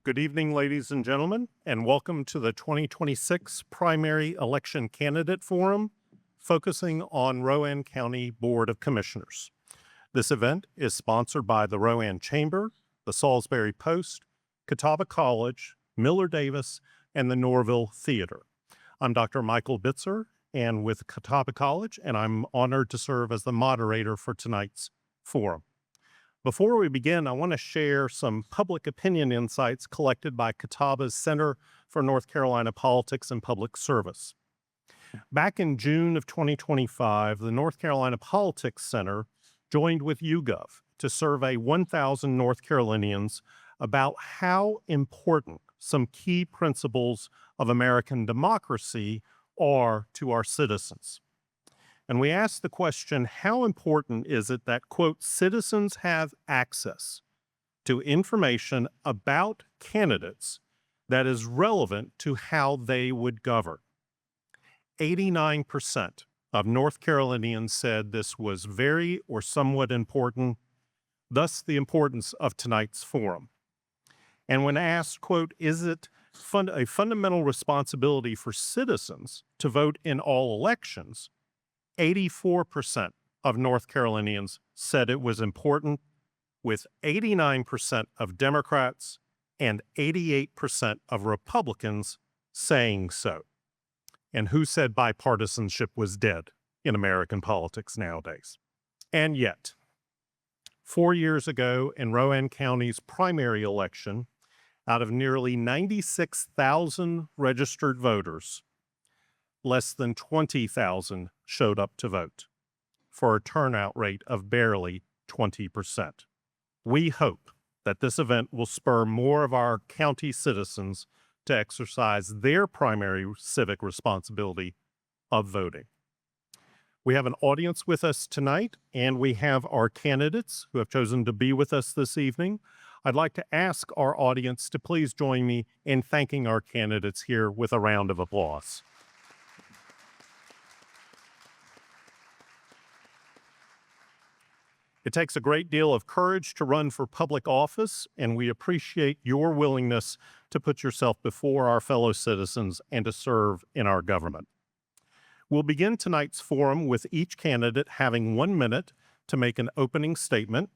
Good evening, ladies and gentlemen, and welcome to the 2026 Primary Election Candidate Forum, focusing on Rowan County Board of Commissioners. This event is sponsored by the Rowan Chamber, the Salisbury Post, Catawba College, Miller Davis, and the Norville Theater. I'm Dr. Michael Bitzer, and with Catawba College, and I'm honored to serve as the moderator for tonight's forum. Before we begin, I want to share some public opinion insights collected by Catawba's Center for North Carolina Politics and Public Service. Back in June of 2025, the North Carolina Politics Center joined with YouGov to survey 1,000 North Carolinians about how important some key principles of American democracy are to our citizens. And we asked the question, how important is it that, quote, citizens have access to information about candidates that is relevant to how they would govern? 89% of North Carolinians said this was very or somewhat important, thus the importance of tonight's forum. And when asked, quote, is it a fundamental responsibility for citizens to vote in all elections, 84% of North Carolinians said it was important, with 89% of Democrats and 88% of Republicans saying so. And who said bipartisanship was dead in American politics nowadays? And yet, 4 years ago in Rowan County's primary election, out of nearly 96,000 registered voters, less than 20,000 showed up to vote, for a turnout rate of barely 20%. We hope that this event will spur more of our county citizens to exercise their primary civic responsibility of voting. We have an audience with us tonight, and we have our candidates who have chosen to be with us this evening. I'd like to ask our audience to please join me in thanking our candidates here with a round of applause. It takes a great deal of courage to run for public office, and we appreciate your willingness to put yourself before our fellow citizens and to serve in our government. We'll begin tonight's forum with each candidate having 1 minute to make an opening statement.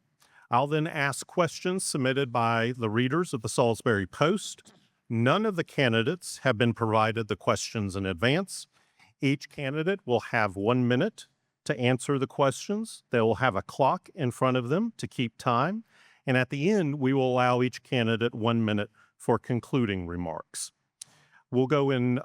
I'll then ask questions submitted by the readers of the Salisbury Post. None of the candidates have been provided the questions in advance. Each candidate will have 1 minute to answer the questions. They will have a clock in front of them to keep time. And at the end, we will allow each candidate 1 minute for concluding remarks. We'll go in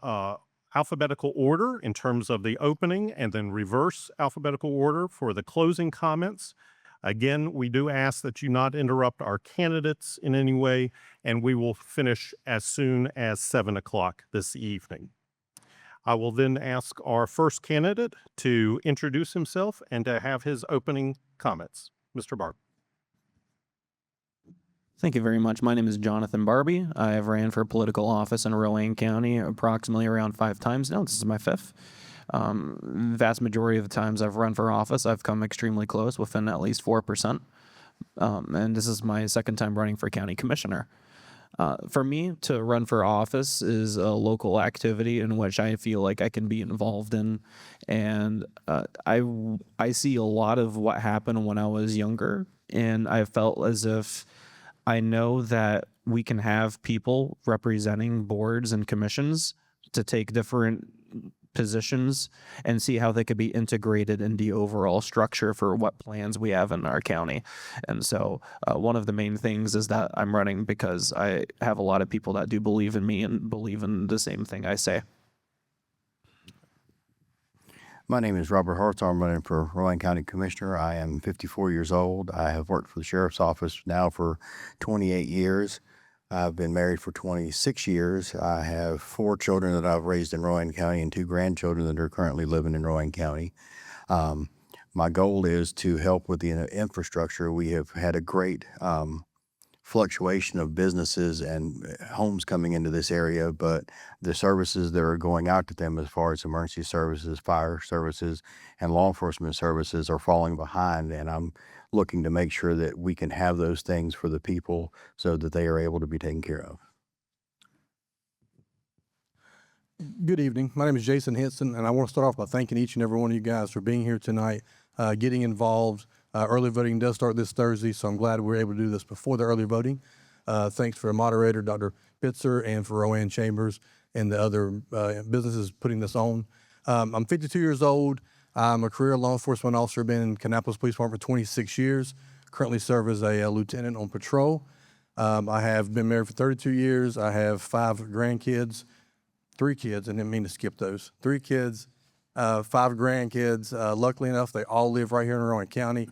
alphabetical order in terms of the opening, and then reverse alphabetical order for the closing comments. Again, we do ask that you not interrupt our candidates in any way, and we will finish as soon as 7 o'clock this evening. I will then ask our first candidate to introduce himself and to have his opening comments. Mr. Barb. Thank you very much. My name is Jonathan Barbie. I have ran for political office in Rowan County approximately around 5 times now. This is my 5th. Vast majority of the times I've run for office, I've come extremely close, within at least 4%. And this is my 2nd time running for county commissioner. For me, to run for office is a local activity in which I feel like I can be involved in. And I see a lot of what happened when I was younger, and I felt as if I know that we can have people representing boards and commissions to take different positions and see how they could be integrated in the overall structure for what plans we have in our county. And so one of the main things is that I'm running because I have a lot of people that do believe in me and believe in the same thing I say. My name is Robert Hartz. I'm running for Rowan County Commissioner. I am 54 years old. I have worked for the Sheriff's Office now for 28 years. I've been married for 26 years. I have 4 children that I've raised in Rowan County and 2 grandchildren that are currently living in Rowan County. My goal is to help with the infrastructure. We have had a great fluctuation of businesses and homes coming into this area, but the services that are going out to them as far as emergency services, fire services, and law enforcement services are falling behind, and I'm looking to make sure that we can have those things for the people so that they are able to be taken care of. Good evening. My name is Jason Henson, and I want to start off by thanking each and every one of you guys for being here tonight, getting involved. Early voting does start this Thursday, so I'm glad we're able to do this before the early voting. Thanks for moderator, Dr. Bitzer, and for Rowan Chambers and the other businesses putting this on. I'm 52 years old. I'm a career law enforcement officer, been in Kannapolis Police Department for 26 years, currently serve as a lieutenant on patrol. I have been married for 32 years. I have 5 grandkids. 3 kids, I didn't mean to skip those. 3 kids, 5 grandkids. Luckily enough, they all live right here in Rowan County.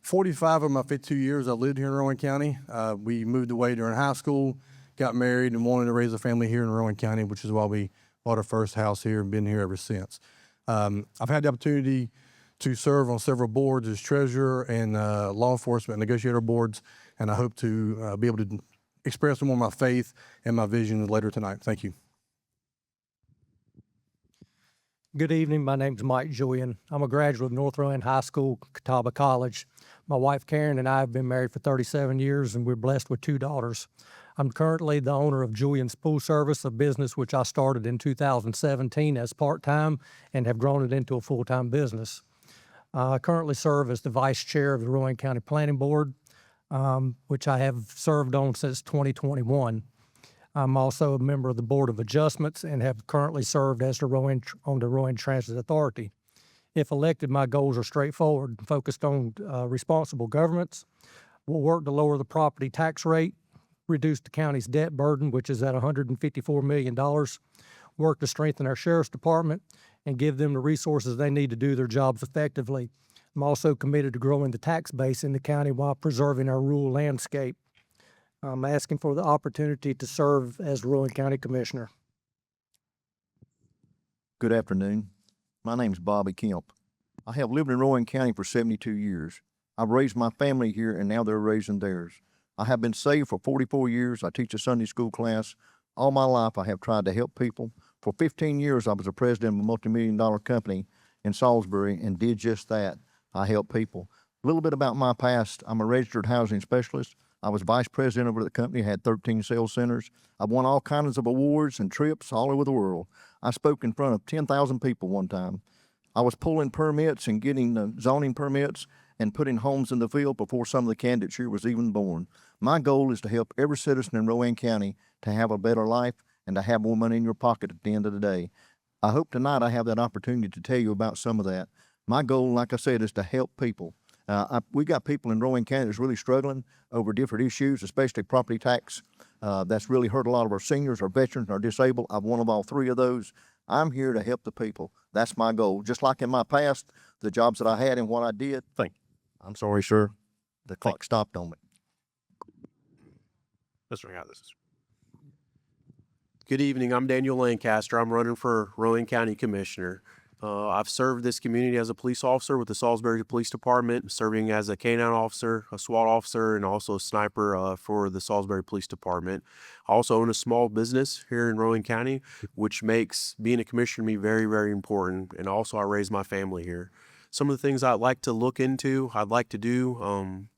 45 of my 52 years, I lived here in Rowan County. We moved away during high school, got married, and wanted to raise a family here in Rowan County, which is why we bought our first house here and been here ever since. I've had the opportunity to serve on several boards as treasurer and law enforcement negotiator boards, and I hope to be able to express more of my faith and my vision later tonight. Thank you. Good evening. My name's Mike Julian. I'm a graduate of North Rowan High School, Catawba College. My wife Karen and I have been married for 37 years, and we're blessed with 2 daughters. I'm currently the owner of Julian's Pool Service, a business which I started in 2017 as part-time and have grown it into a full-time business. I currently serve as the vice chair of the Rowan County Planning Board, which I have served on since 2021. I'm also a member of the Board of Adjustments and have currently served as on the Rowan Transit Authority. If elected, my goals are straightforward, focused on responsible governance. We'll work to lower the property tax rate, reduce the county's debt burden, which is at $154 million, work to strengthen our sheriff's department, and give them the resources they need to do their jobs effectively. I'm also committed to growing the tax base in the county while preserving our rural landscape. I'm asking for the opportunity to serve as Rowan County Commissioner. Good afternoon. My name's Bobby Kemp. I have lived in Rowan County for 72 years. I've raised my family here, and now they're raising theirs. I have been saved for 44 years. I teach a Sunday school class. All my life, I have tried to help people. For 15 years, I was the president of a multi-million-dollar company in Salisbury and did just that. I help people. A little bit about my past. I'm a registered housing specialist. I was vice president over the company, had 13 sales centers. I've won all kinds of awards and trips all over the world. I spoke in front of 10,000 people one time. I was pulling permits and getting the zoning permits and putting homes in the field before some of the candidates here was even born. My goal is to help every citizen in Rowan County to have a better life and to have more money in your pocket at the end of the day. I hope tonight I have that opportunity to tell you about some of that. My goal, like I said, is to help people. We got people in Rowan County that's really struggling over different issues, especially property tax. That's really hurt a lot of our seniors, our veterans, our disabled. I'm one of all 3 of those. I'm here to help the people. That's my goal. Just like in my past, the jobs that I had and what I did. Thank you. I'm sorry, sir. The clock stopped on me. Mr. Gathis. Good evening. I'm Daniel Lancaster. I'm running for Rowan County Commissioner. I've served this community as a police officer with the Salisbury Police Department, serving as a K-9 officer, a SWAT officer, and also a sniper for the Salisbury Police Department. I also own a small business here in Rowan County, which makes being a commissioner to me very, very important. And also I raise my family here. Some of the things I'd like to look into, I'd like to do,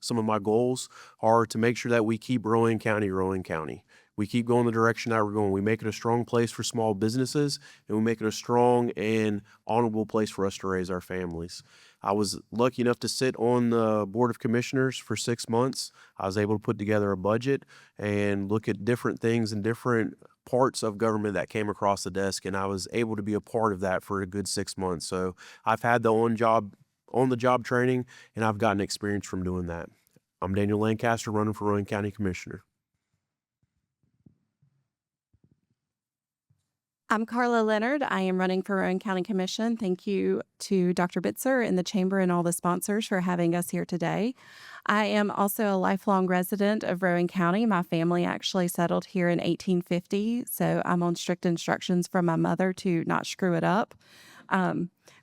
some of my goals are to make sure that we keep Rowan County, Rowan County. We keep going the direction that we're going. We make it a strong place for small businesses, and we make it a strong and honorable place for us to raise our families. I was lucky enough to sit on the Board of Commissioners for 6 months. I was able to put together a budget and look at different things and different parts of government that came across the desk, and I was able to be a part of that for a good 6 months. So I've had the on-the-job training, and I've gotten experience from doing that. I'm Daniel Lancaster, running for Rowan County Commissioner. I'm Carla Leonard. I am running for Rowan County Commission. Thank you to Dr. Bitzer and the Chamber and all the sponsors for having us here today. I am also a lifelong resident of Rowan County. My family actually settled here in 1850, so I'm on strict instructions from my mother to not screw it up.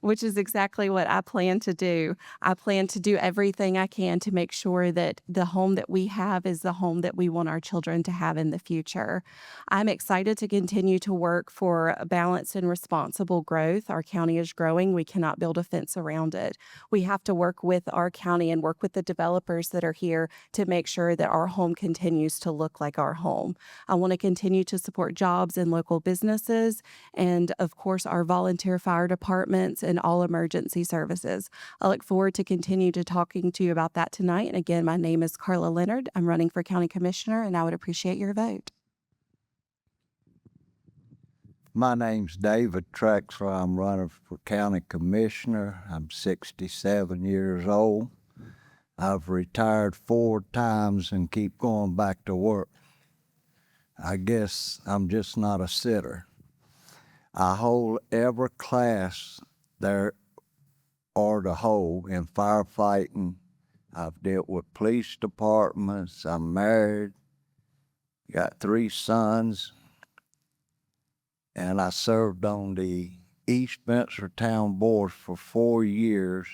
which is exactly what I plan to do. I plan to do everything I can to make sure that the home that we have is the home that we want our children to have in the future. I'm excited to continue to work for a balanced and responsible growth. Our county is growing. We cannot build a fence around it. We have to work with our county and work with the developers that are here to make sure that our home continues to look like our home. I want to continue to support jobs and local businesses, and of course, our volunteer fire departments and all emergency services. I look forward to continue to talking to you about that tonight. And again, my name is Carla Leonard. I'm running for county commissioner, and I would appreciate your vote. My name's David Trexler. I'm running for county commissioner. I'm 67 years old. I've retired 4 times and keep going back to work. I guess I'm just not a sitter. I hold every class there are to hold in firefighting. I've dealt with police departments. I'm married, got 3 sons, and I served on the East Bitzer Town Board for 4 years,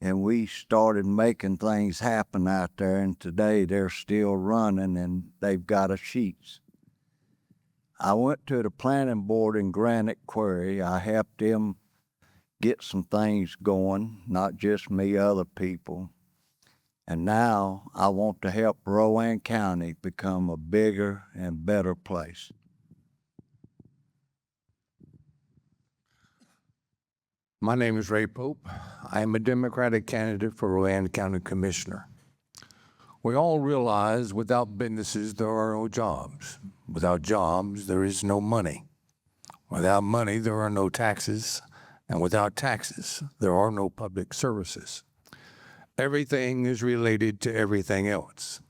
and we started making things happen out there, and today they're still running, and they've got a sheets. I went to the planning board in Granite Quarry. I helped them get some things going, not just me, other people. And now I want to help Rowan County become a bigger and better place. My name is Ray Pope. I am a Democratic candidate for Rowan County Commissioner. We all realize without businesses, there are no jobs. Without jobs, there is no money. Without money, there are no taxes. And without taxes, there are no public services. Everything is related to everything else.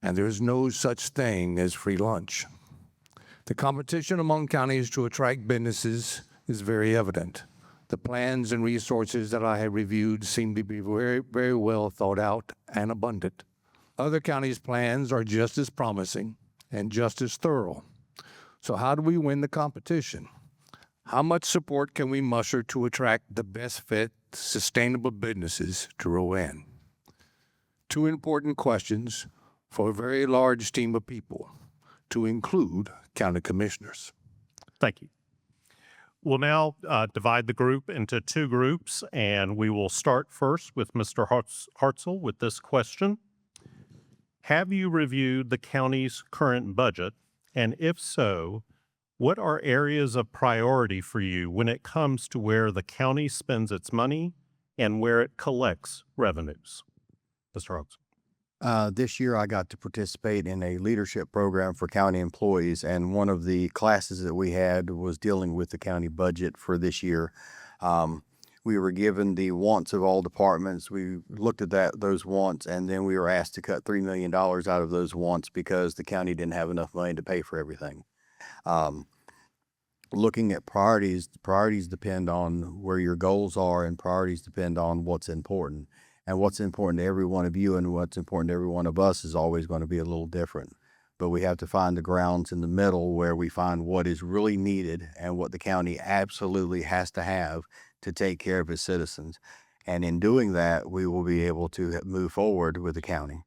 And there's no such thing as free lunch. The competition among counties to attract businesses is very evident. The plans and resources that I have reviewed seem to be very, very well thought out and abundant. Other counties' plans are just as promising and just as thorough. So how do we win the competition? How much support can we muster to attract the best fit, sustainable businesses to Rowan? 2 important questions for a very large team of people, to include county commissioners. Thank you. We'll now divide the group into 2 groups, and we will start first with Mr. Hartzell with this question. Have you reviewed the county's current budget? And if so, what are areas of priority for you when it comes to where the county spends its money and where it collects revenues? Mr. Hartzell. This year I got to participate in a leadership program for county employees, and one of the classes that we had was dealing with the county budget for this year. We were given the wants of all departments. We looked at those wants, and then we were asked to cut $3 million out of those wants because the county didn't have enough money to pay for everything. Looking at priorities depend on where your goals are, and priorities depend on what's important. And what's important to every one of you and what's important to every one of us is always going to be a little different. But we have to find the grounds in the middle where we find what is really needed and what the county absolutely has to have to take care of its citizens. And in doing that, we will be able to move forward with the county.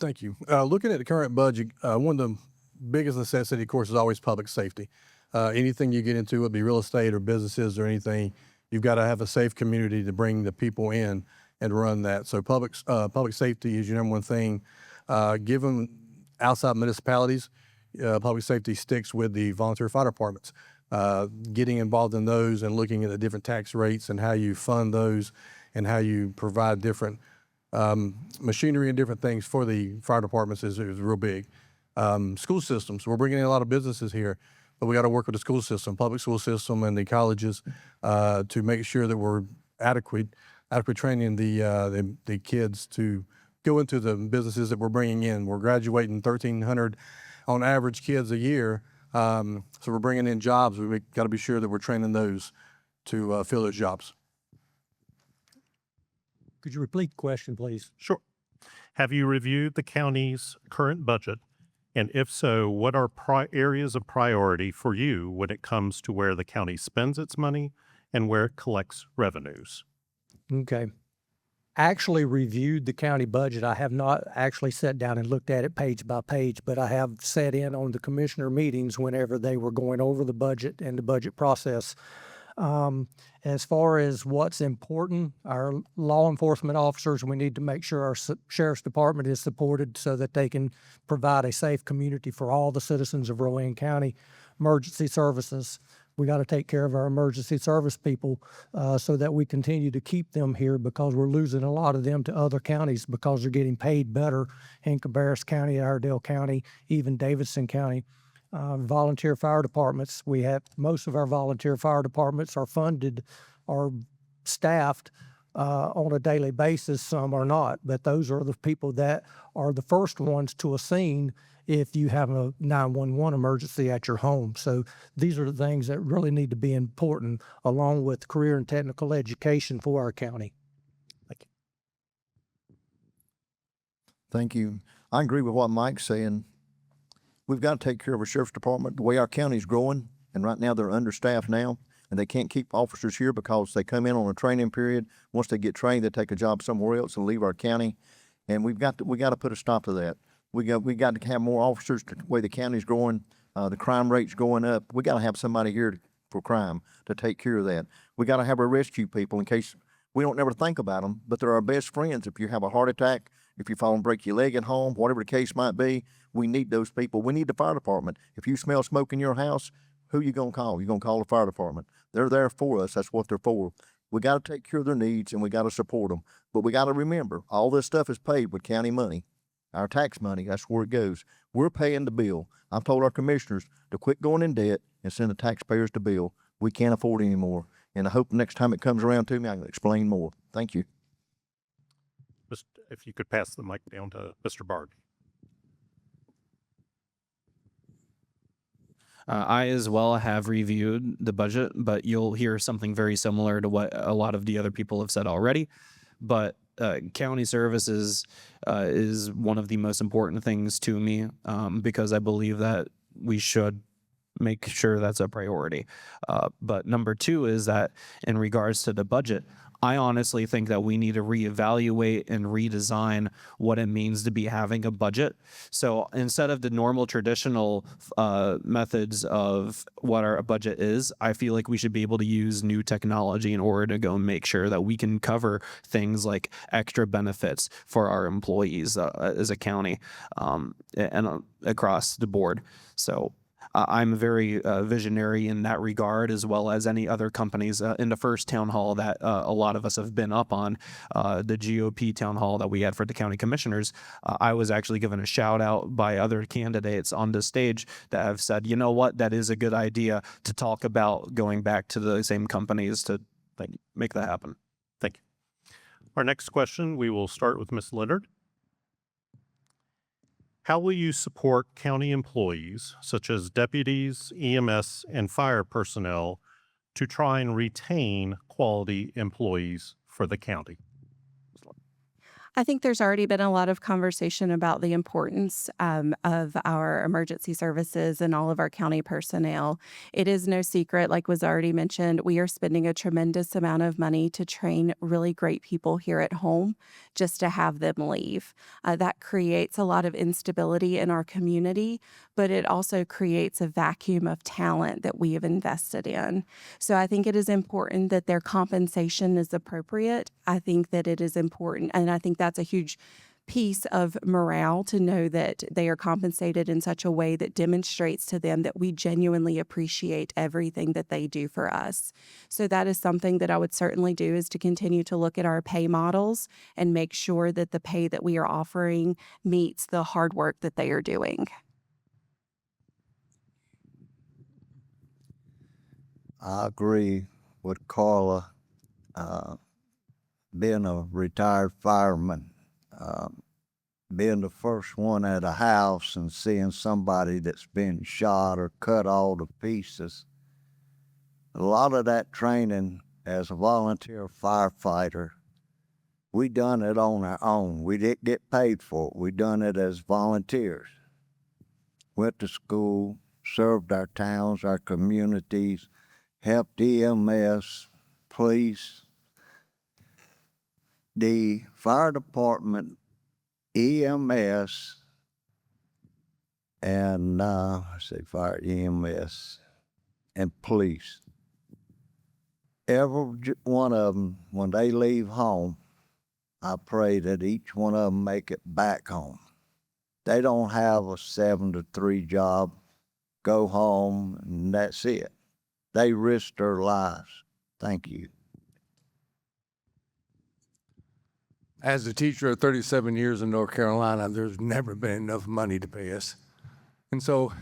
Thank you. Looking at the current budget, one of the biggest necessity, of course, is always public safety. Anything you get into, whether it be real estate or businesses or anything, you've got to have a safe community to bring the people in and run that. So public safety is your number one thing. Given outside municipalities, public safety sticks with the volunteer fire departments. Getting involved in those and looking at the different tax rates and how you fund those and how you provide different machinery and different things for the fire departments is real big. School systems, we're bringing in a lot of businesses here, but we got to work with the school system, public school system and the colleges to make sure that we're adequate training the kids to go into the businesses that we're bringing in. We're graduating 1,300 on average kids a year. So we're bringing in jobs. We've got to be sure that we're training those to fill those jobs. Could you repeat the question, please? Sure. Have you reviewed the county's current budget? And if so, what are areas of priority for you when it comes to where the county spends its money and where it collects revenues? Okay. Actually reviewed the county budget. I have not actually sat down and looked at it page by page, but I have sat in on the commissioner meetings whenever they were going over the budget and the budget process. As far as what's important, our law enforcement officers, we need to make sure our sheriff's department is supported so that they can provide a safe community for all the citizens of Rowan County. Emergency services, we got to take care of our emergency service people so that we continue to keep them here, because we're losing a lot of them to other counties because they're getting paid better in Cabarrus County, Iredell County, even Davidson County. Volunteer fire departments, we have most of our volunteer fire departments are funded or staffed on a daily basis. Some are not, but those are the people that are the first ones to a scene if you have a 911 emergency at your home. So these are the things that really need to be important, along with career and technical education for our county. Thank you. I agree with what Mike's saying. We've got to take care of our sheriff's department. The way our county's growing, and right now they're understaffed now, and they can't keep officers here because they come in on a training period. Once they get trained, they take a job somewhere else and leave our county. And we got to put a stop to that. We got to have more officers. The way the county's growing, the crime rate's going up. We got to have somebody here for crime to take care of that. We got to have our rescue people in case we don't never think about them, but they're our best friends. If you have a heart attack, if you fall and break your leg at home, whatever the case might be, we need those people. We need the fire department. If you smell smoke in your house, who you gonna call? You're gonna call the fire department. They're there for us. That's what they're for. We got to take care of their needs, and we got to support them. But we got to remember, all this stuff is paid with county money, our tax money. That's where it goes. We're paying the bill. I've told our commissioners to quit going in debt and send the taxpayers the bill. We can't afford it anymore. And I hope next time it comes around to me, I can explain more. Thank you. If you could pass the mic down to Mr. Barbie. I as well have reviewed the budget, but you'll hear something very similar to what a lot of the other people have said already. But county services is one of the most important things to me, because I believe that we should make sure that's a priority. But number two is that in regards to the budget, I honestly think that we need to reevaluate and redesign what it means to be having a budget. So instead of the normal traditional methods of what our budget is, I feel like we should be able to use new technology in order to go make sure that we can cover things like extra benefits for our employees as a county and across the board. So I'm very visionary in that regard, as well as any other companies. In the first town hall that a lot of us have been up on, the GOP town hall that we had for the county commissioners, I was actually given a shout out by other candidates on the stage that have said, you know what, that is a good idea to talk about going back to the same companies to make that happen. Thank you. Our next question, we will start with Ms. Leonard. How will you support county employees, such as deputies, EMS, and fire personnel, to try and retain quality employees for the county? I think there's already been a lot of conversation about the importance of our emergency services and all of our county personnel. It is no secret, like was already mentioned, we are spending a tremendous amount of money to train really great people here at home just to have them leave. That creates a lot of instability in our community, but it also creates a vacuum of talent that we have invested in. So I think it is important that their compensation is appropriate. I think that it is important, and I think that's a huge piece of morale to know that they are compensated in such a way that demonstrates to them that we genuinely appreciate everything that they do for us. So that is something that I would certainly do, is to continue to look at our pay models and make sure that the pay that we are offering meets the hard work that they are doing. I agree with Carla. Being a retired fireman, being the first one at a house and seeing somebody that's been shot or cut all to pieces, a lot of that training as a volunteer firefighter, we done it on our own. We didn't get paid for it. We done it as volunteers. went to school, served our towns, our communities, helped EMS, police, the fire department, EMS, and fire, EMS, and police. Every one of them, when they leave home, I pray that each one of them make it back home. They don't have a 7 to 3 job, go home, and that's it. They risk their lives. Thank you. As a teacher of 37 years in North Carolina, there's never been enough money to pay us. And so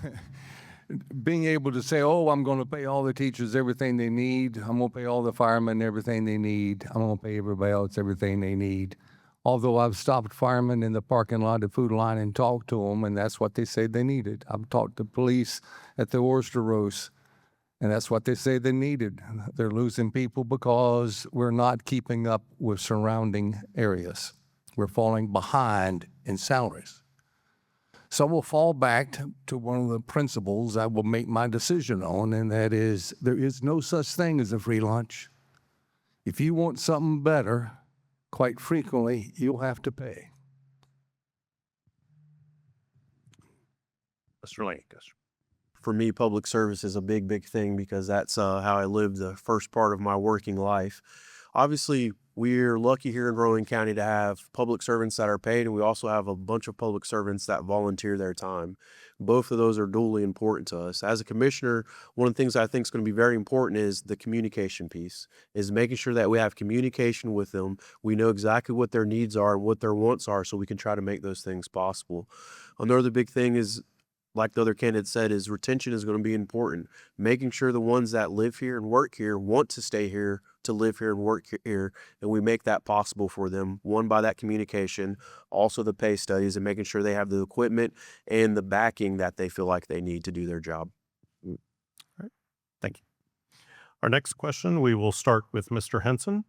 being able to say, oh, I'm going to pay all the teachers everything they need. I'm going to pay all the firemen everything they need. I'm going to pay everybody else everything they need. Although I've stopped firemen in the parking lot at Food Line and talked to them, and that's what they said they needed. I've talked to police at the oyster roast, and that's what they say they needed. They're losing people because we're not keeping up with surrounding areas. We're falling behind in salaries. So we'll fall back to one of the principles I will make my decision on, and that is there is no such thing as a free lunch. If you want something better, quite frequently, you'll have to pay. Mr. Lancaster. For me, public service is a big, big thing because that's how I lived the first part of my working life. Obviously, we're lucky here in Rowan County to have public servants that are paid, and we also have a bunch of public servants that volunteer their time. Both of those are duly important to us. As a commissioner, one of the things I think is going to be very important is the communication piece, is making sure that we have communication with them. We know exactly what their needs are and what their wants are so we can try to make those things possible. Another big thing is, like the other candidate said, is retention is going to be important. Making sure the ones that live here and work here want to stay here, to live here and work here, and we make that possible for them. One, by that communication, also the pay studies, and making sure they have the equipment and the backing that they feel like they need to do their job. All right. Thank you. Our next question, we will start with Mr. Henson.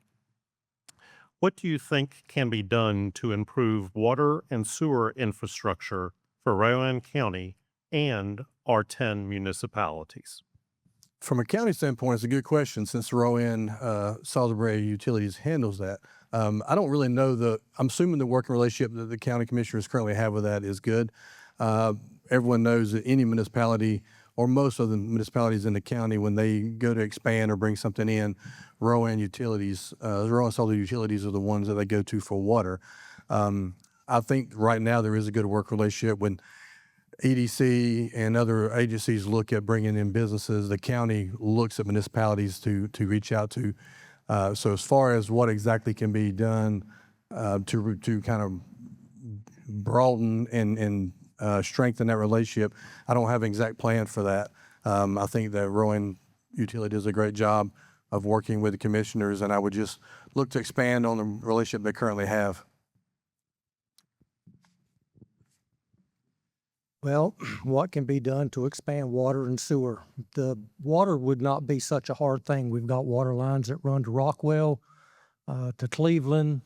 What do you think can be done to improve water and sewer infrastructure for Rowan County and our 10 municipalities? From a county standpoint, it's a good question since Rowan Salisbury Utilities handles that. I don't really know I'm assuming the working relationship that the county commissioners currently have with that is good. Everyone knows that any municipality or most of the municipalities in the county, when they go to expand or bring something in, Rowan Salisbury Utilities are the ones that they go to for water. I think right now there is a good work relationship. When EDC and other agencies look at bringing in businesses, the county looks at municipalities to reach out to. So as far as what exactly can be done to kind of broaden and strengthen that relationship, I don't have an exact plan for that. I think that Rowan Utility does a great job of working with the commissioners, and I would just look to expand on the relationship they currently have. Well, what can be done to expand water and sewer? The water would not be such a hard thing. We've got water lines that run to Rockwell, to Cleveland,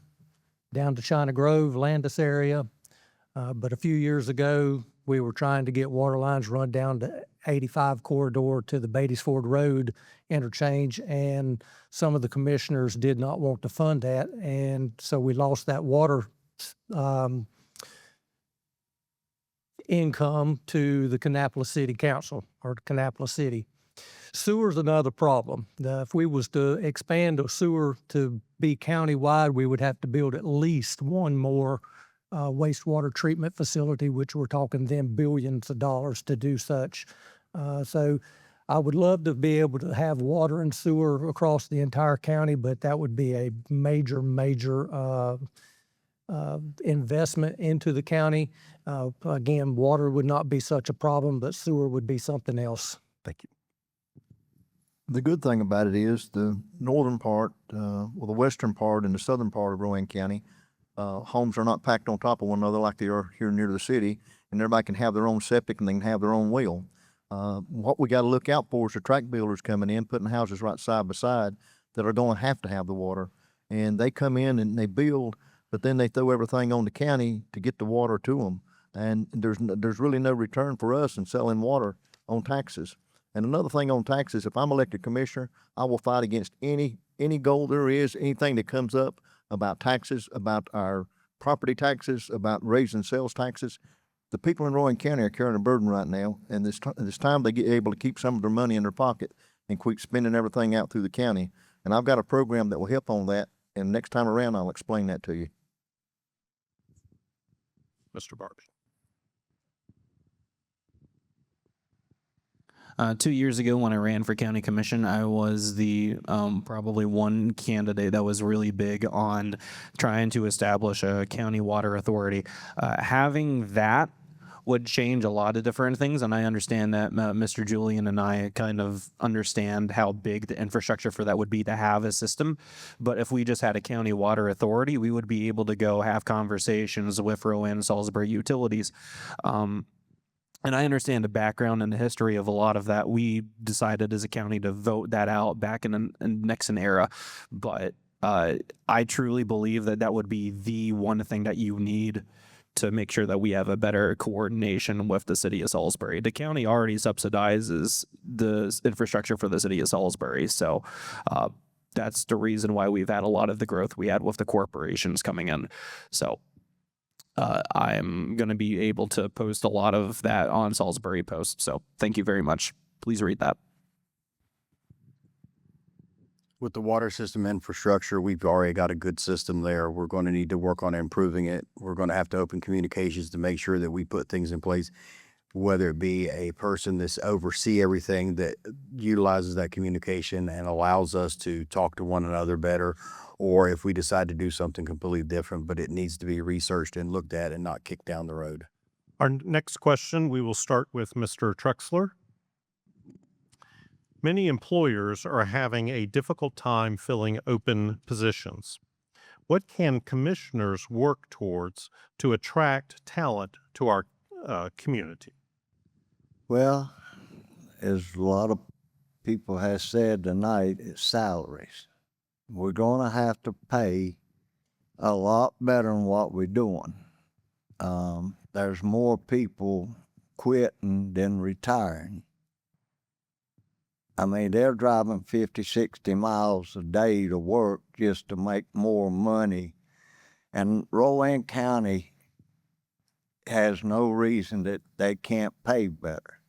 down to China Grove, Landis area. But a few years ago, we were trying to get water lines run down to 85 corridor to the Beatties Ford Road interchange, and some of the commissioners did not want to fund that, and so we lost that water income to the Kannapolis City Council or Kannapolis City. Sewer's another problem. If we was to expand a sewer to be countywide, we would have to build at least one more wastewater treatment facility, which we're talking then billions of dollars to do such. So I would love to be able to have water and sewer across the entire county, but that would be a major investment into the county. Again, water would not be such a problem, but sewer would be something else. Thank you. The good thing about it is the northern part, the western part and the southern part of Rowan County, homes are not packed on top of one another like they are here near the city, and everybody can have their own septic and they can have their own well. What we got to look out for is the tract builders coming in, putting houses right side by side that are going to have the water, and they come in and they build, but then they throw everything on the county to get the water to them. and there's really no return for us in selling water on taxes. And another thing on taxes, if I'm elected commissioner, I will fight against any goal there is, anything that comes up about taxes, about our property taxes, about raising sales taxes. The people in Rowan County are carrying a burden right now, and this time they get able to keep some of their money in their pocket and quit spending everything out through the county. And I've got a program that will help on that, and next time around I'll explain that to you. Mr. Barbie. 2 years ago, when I ran for county commission, I was the probably one candidate that was really big on trying to establish a county water authority. Having that would change a lot of different things, and I understand that Mr. Julian and I kind of understand how big the infrastructure for that would be to have a system. But if we just had a county water authority, we would be able to go have conversations with Rowan, Salisbury utilities. And I understand the background and the history of a lot of that. We decided as a county to vote that out back in the Nixon era. But I truly believe that that would be the one thing that you need to make sure that we have a better coordination with the city of Salisbury. The county already subsidizes the infrastructure for the city of Salisbury. So that's the reason why we've had a lot of the growth we had with the corporations coming in. So I'm going to be able to post a lot of that on Salisbury Post. So thank you very much. Please read that. With the water system infrastructure, we've already got a good system there. We're going to need to work on improving it. We're going to have to open communications to make sure that we put things in place, whether it be a person that's oversee everything that utilizes that communication and allows us to talk to one another better, or if we decide to do something completely different, but it needs to be researched and looked at and not kicked down the road. Our next question, we will start with Mr. Trexler. Many employers are having a difficult time filling open positions. What can commissioners work towards to attract talent to our community? Well, as a lot of people have said tonight, it's salaries. We're going to have to pay a lot better than what we're doing. There's more people quitting than retiring. I mean, they're driving 50, 60 miles a day to work just to make more money. And Rowan County has no reason that they can't pay better.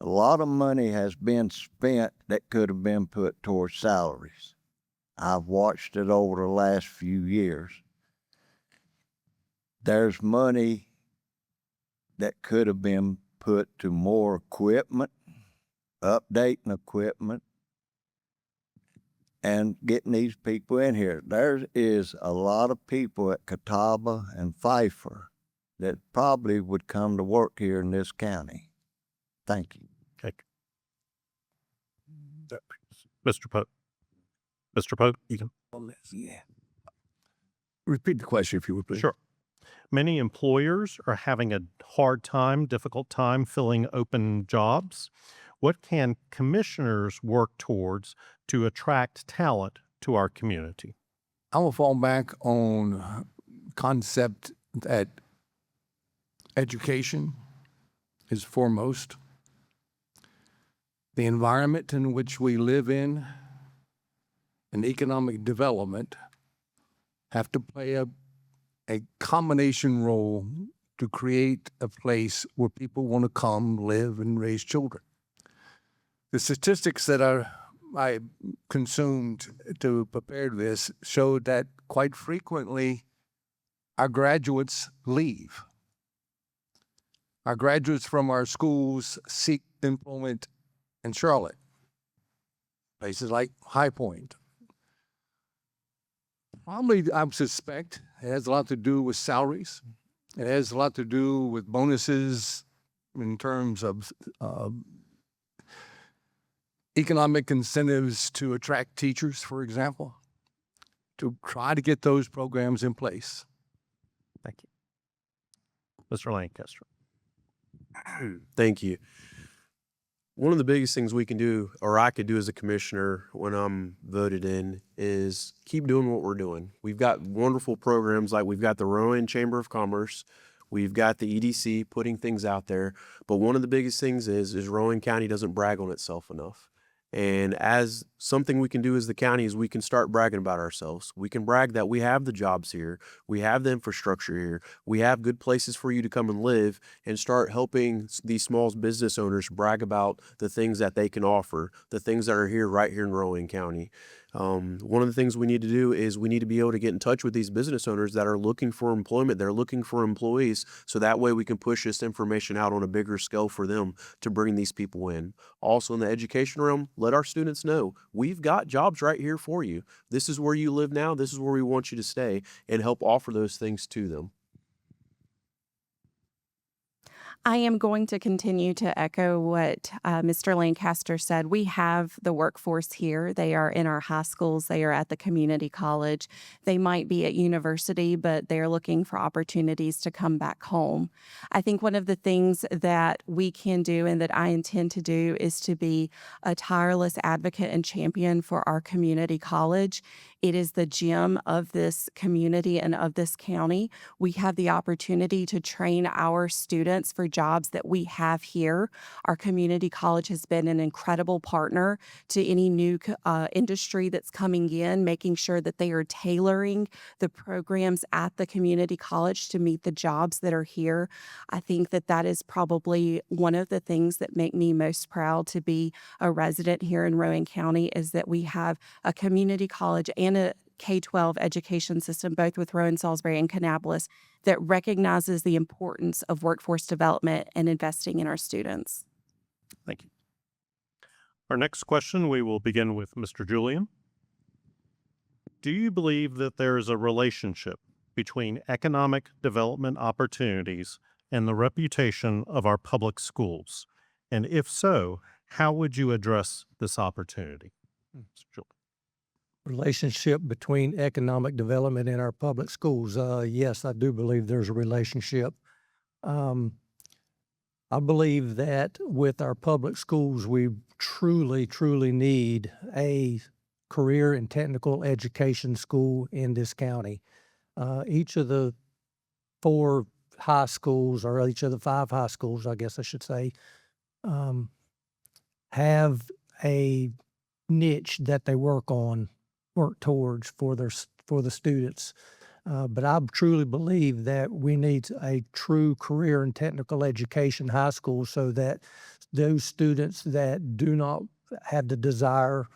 A lot of money has been spent that could have been put towards salaries. I've watched it over the last few years. There's money that could have been put to more equipment, updating equipment, and getting these people in here. There is a lot of people at Catawba and Pfeiffer that probably would come to work here in this county. Thank you. Okay. Mr. Pope. Mr. Pope, you can. Yeah. Repeat the question, if you would, please. Sure. Many employers are having a difficult time filling open jobs. What can commissioners work towards to attract talent to our community? I will fall back on concept that education is foremost. The environment in which we live in and economic development have to play a combination role to create a place where people want to come, live, and raise children. The statistics that I consumed to prepare this showed that quite frequently our graduates leave. Our graduates from our schools seek employment in Charlotte, places like High Point. Probably, I suspect, it has a lot to do with salaries. It has a lot to do with bonuses in terms of economic incentives to attract teachers, for example, to try to get those programs in place. Thank you. Mr. Lancaster. Thank you. One of the biggest things we can do, or I could do as a commissioner when I'm voted in, is keep doing what we're doing. We've got wonderful programs like we've got the Rowan Chamber of Commerce. We've got the EDC putting things out there. But one of the biggest things is Rowan County doesn't brag on itself enough. And as something we can do as the county is we can start bragging about ourselves. We can brag that we have the jobs here. We have the infrastructure here. We have good places for you to come and live, and start helping these small business owners brag about the things that they can offer, the things that are here right here in Rowan County. One of the things we need to do is we need to be able to get in touch with these business owners that are looking for employment. They're looking for employees, so that way we can push this information out on a bigger scale for them to bring these people in. Also in the education realm, let our students know we've got jobs right here for you. This is where you live now. This is where we want you to stay, and help offer those things to them. I am going to continue to echo what Mr. Lancaster said. We have the workforce here. They are in our high schools. They are at the community college. They might be at university, but they're looking for opportunities to come back home. I think one of the things that we can do and that I intend to do is to be a tireless advocate and champion for our community college. It is the gem of this community and of this county. We have the opportunity to train our students for jobs that we have here. Our community college has been an incredible partner to any new industry that's coming in, making sure that they are tailoring the programs at the community college to meet the jobs that are here. I think that that is probably one of the things that make me most proud to be a resident here in Rowan County, is that we have a community college and a K-12 education system, both with Rowan, Salisbury, and Kannapolis, that recognizes the importance of workforce development and investing in our students. Thank you. Our next question, we will begin with Mr. Julian. Do you believe that there is a relationship between economic development opportunities and the reputation of our public schools? And if so, how would you address this opportunity? Mr. Julian. Relationship between economic development and our public schools. Yes, I do believe there's a relationship. I believe that with our public schools, we truly, truly need a career and technical education school in this county. Each of the 4 high schools, or each of the 5 high schools, I guess I should say, have a niche that they work towards for the students. But I truly believe that we need a true career and technical education high school, so that those students that do not have the desire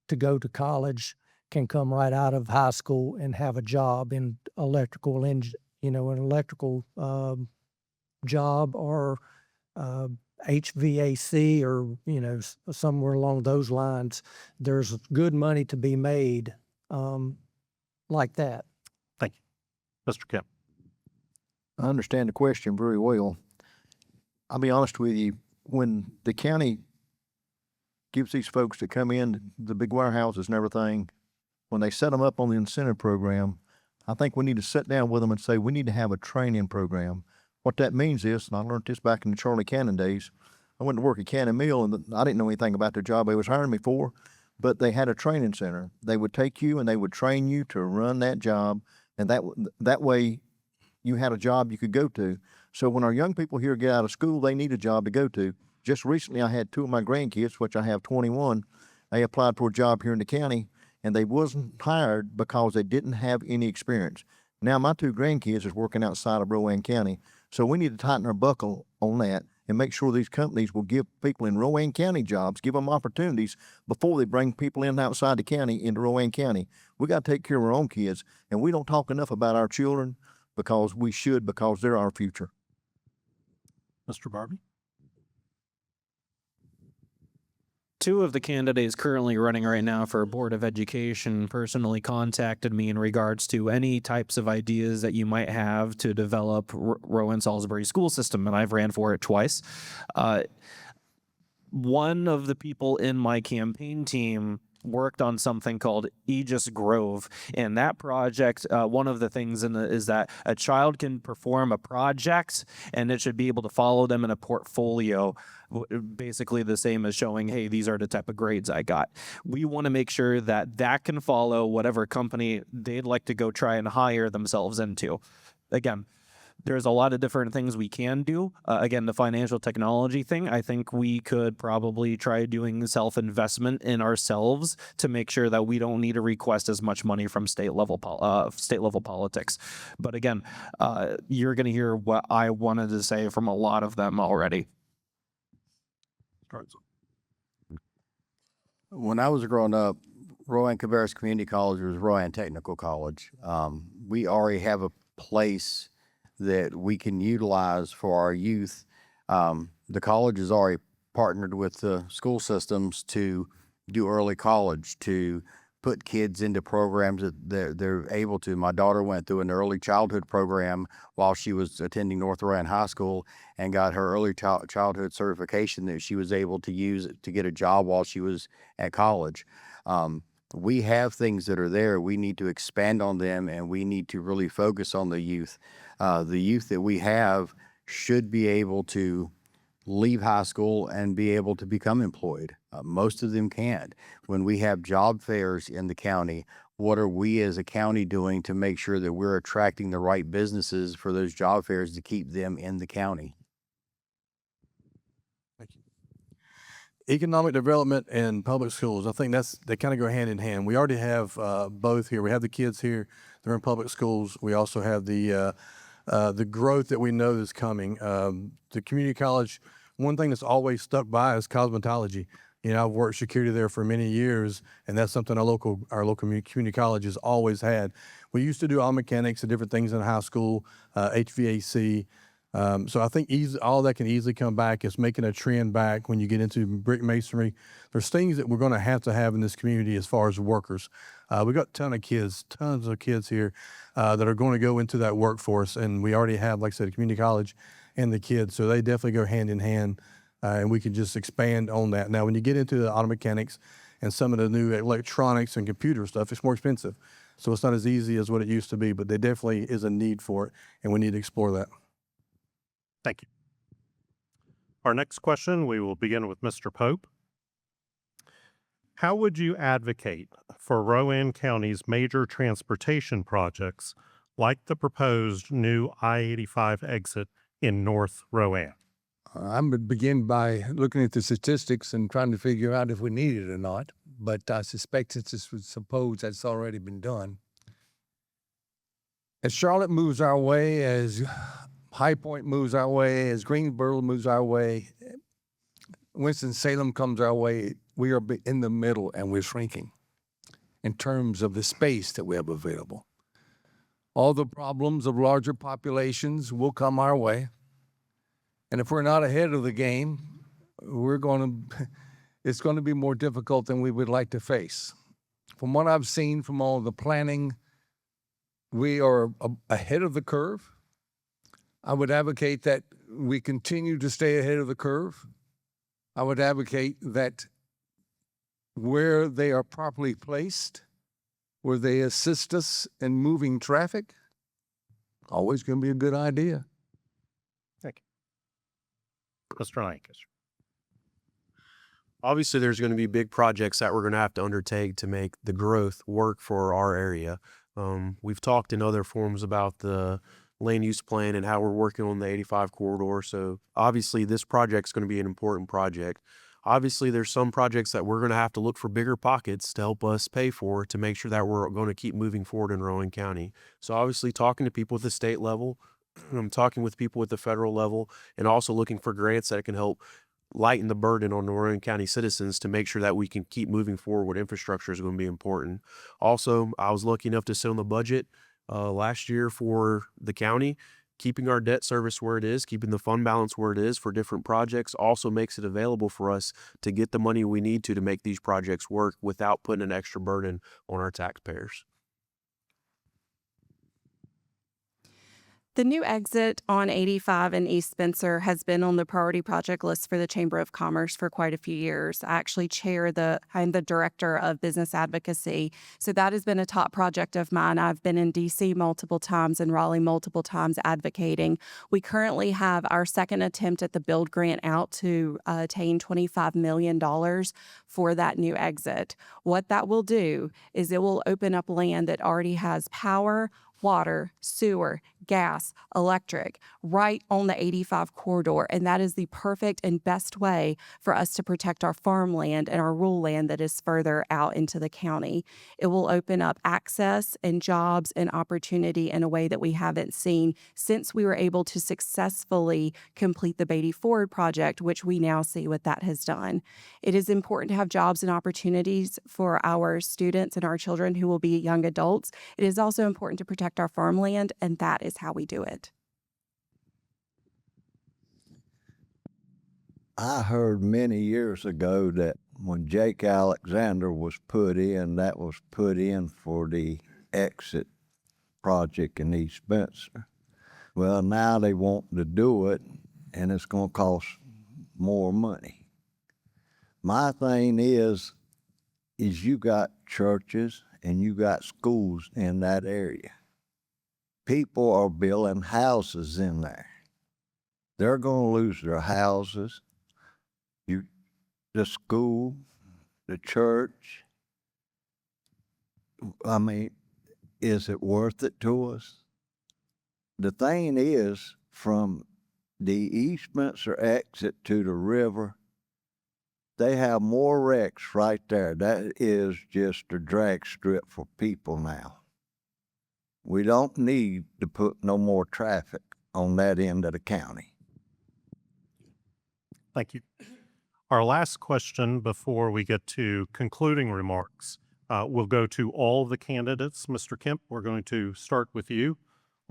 to go to college can come right out of high school and have a job in electrical, an electrical job, or HVAC, or somewhere along those lines. There's good money to be made like that. Thank you. Mr. Kemp. I understand the question very well. I'll be honest with you, when the county gives these folks to come in, the big warehouses and everything, when they set them up on the incentive program, I think we need to sit down with them and say, we need to have a training program. What that means is, and I learned this back in the Charlie Cannon days, I went to work at Cannon Mill, and I didn't know anything about the job they was hiring me for, but they had a training center. They would take you and they would train you to run that job, and that way you had a job you could go to. So when our young people here get out of school, they need a job to go to. Just recently, I had 2 of my grandkids, which I have 21. They applied for a job here in the county, and they wasn't hired because they didn't have any experience. Now my 2 grandkids is working outside of Rowan County. So we need to tighten our buckle on that and make sure these companies will give people in Rowan County jobs, give them opportunities before they bring people in outside the county into Rowan County. We got to take care of our own kids, and we don't talk enough about our children, because we should, because they're our future. Mr. Barbie. 2 of the candidates currently running right now for Board of Education personally contacted me in regards to any types of ideas that you might have to develop Rowan Salisbury school system, and I've ran for it twice. One of the people in my campaign team worked on something called Aegis Grove. And that project, one of the things is that a child can perform a project and it should be able to follow them in a portfolio, basically the same as showing, hey, these are the type of grades I got. We want to make sure that that can follow whatever company they'd like to go try and hire themselves into. Again, there's a lot of different things we can do. Again, the financial technology thing, I think we could probably try doing self-investment in ourselves to make sure that we don't need to request as much money from state level politics. But again, you're going to hear what I wanted to say from a lot of them already. When I was growing up, Rowan Cabarrus Community College was Rowan Technical College. We already have a place that we can utilize for our youth. The college has already partnered with the school systems to do early college, to put kids into programs that they're able to. My daughter went through an early childhood program while she was attending North Rowan High School and got her early childhood certification that she was able to use to get a job while she was at college. We have things that are there. We need to expand on them, and we need to really focus on the youth. The youth that we have should be able to leave high school and be able to become employed. Most of them can't. When we have job fairs in the county, what are we as a county doing to make sure that we're attracting the right businesses for those job fairs to keep them in the county? Thank you. Economic development and public schools, I think they kind of go hand in hand. We already have both here. We have the kids here, they're in public schools. We also have the growth that we know is coming. The community college, one thing that's always stuck by is cosmetology. You know, I've worked security there for many years, and that's something our local community college has always had. We used to do all mechanics and different things in high school, HVAC. So I think all that can easily come back. It's making a trend back when you get into brick masonry. There's things that we're going to have in this community as far as workers. We've got tons of kids here that are going to go into that workforce, and we already have, like I said, a community college and the kids, so they definitely go hand in hand, and we can just expand on that. Now, when you get into the auto mechanics and some of the new electronics and computer stuff, it's more expensive, so it's not as easy as what it used to be, but there definitely is a need for it, and we need to explore that. Thank you. Our next question, we will begin with Mr. Pope. How would you advocate for Rowan County's major transportation projects like the proposed new I-85 exit in North Rowan? I would begin by looking at the statistics and trying to figure out if we need it or not. But I suspect since this was supposed that's already been done. As Charlotte moves our way, as High Point moves our way, as Greensboro moves our way, Winston-Salem comes our way, we are in the middle and we're shrinking in terms of the space that we have available. All the problems of larger populations will come our way. And if we're not ahead of the game, it's going to be more difficult than we would like to face. From what I've seen from all the planning, we are ahead of the curve. I would advocate that we continue to stay ahead of the curve. I would advocate that where they are properly placed, where they assist us in moving traffic, always going to be a good idea. Thank you. Mr. Lancaster. Obviously, there's going to be big projects that we're going to have to undertake to make the growth work for our area. We've talked in other forums about the land use plan and how we're working on the 85 corridor. So obviously this project is going to be an important project. Obviously there's some projects that we're going to have to look for bigger pockets to help us pay for to make sure that we're going to keep moving forward in Rowan County. So obviously talking to people at the state level, I'm talking with people at the federal level, and also looking for grants that can help lighten the burden on the Rowan County citizens to make sure that we can keep moving forward with infrastructure is going to be important. Also, I was lucky enough to sit on the budget last year for the county. Keeping our debt service where it is, keeping the fund balance where it is for different projects also makes it available for us to get the money we need to make these projects work without putting an extra burden on our taxpayers. The new exit on 85 in East Spencer has been on the priority project list for the Chamber of Commerce for quite a few years. I actually I'm the director of business advocacy. So that has been a top project of mine. I've been in DC multiple times and Raleigh multiple times advocating. We currently have our second attempt at the build grant out to attain $25 million for that new exit. What that will do is it will open up land that already has power, water, sewer, gas, electric, right on the 85 corridor. And that is the perfect and best way for us to protect our farmland and our rural land that is further out into the county. It will open up access and jobs and opportunity in a way that we haven't seen since we were able to successfully complete the Beatty Ford project, which we now see what that has done. It is important to have jobs and opportunities for our students and our children who will be young adults. It is also important to protect our farmland, and that is how we do it. I heard many years ago that when Jake Alexander was put in, that was put in for the exit project in East Bitzer. Well, now they want to do it, and it's going to cost more money. My thing is you got churches and you got schools in that area. People are building houses in there. They're going to lose their houses. The school, the church. I mean, is it worth it to us? The thing is, from the East Bitzer exit to the river, they have more wrecks right there. That is just a drag strip for people now. We don't need to put no more traffic on that end of the county. Thank you. Our last question before we get to concluding remarks will go to all the candidates. Mr. Kemp, we're going to start with you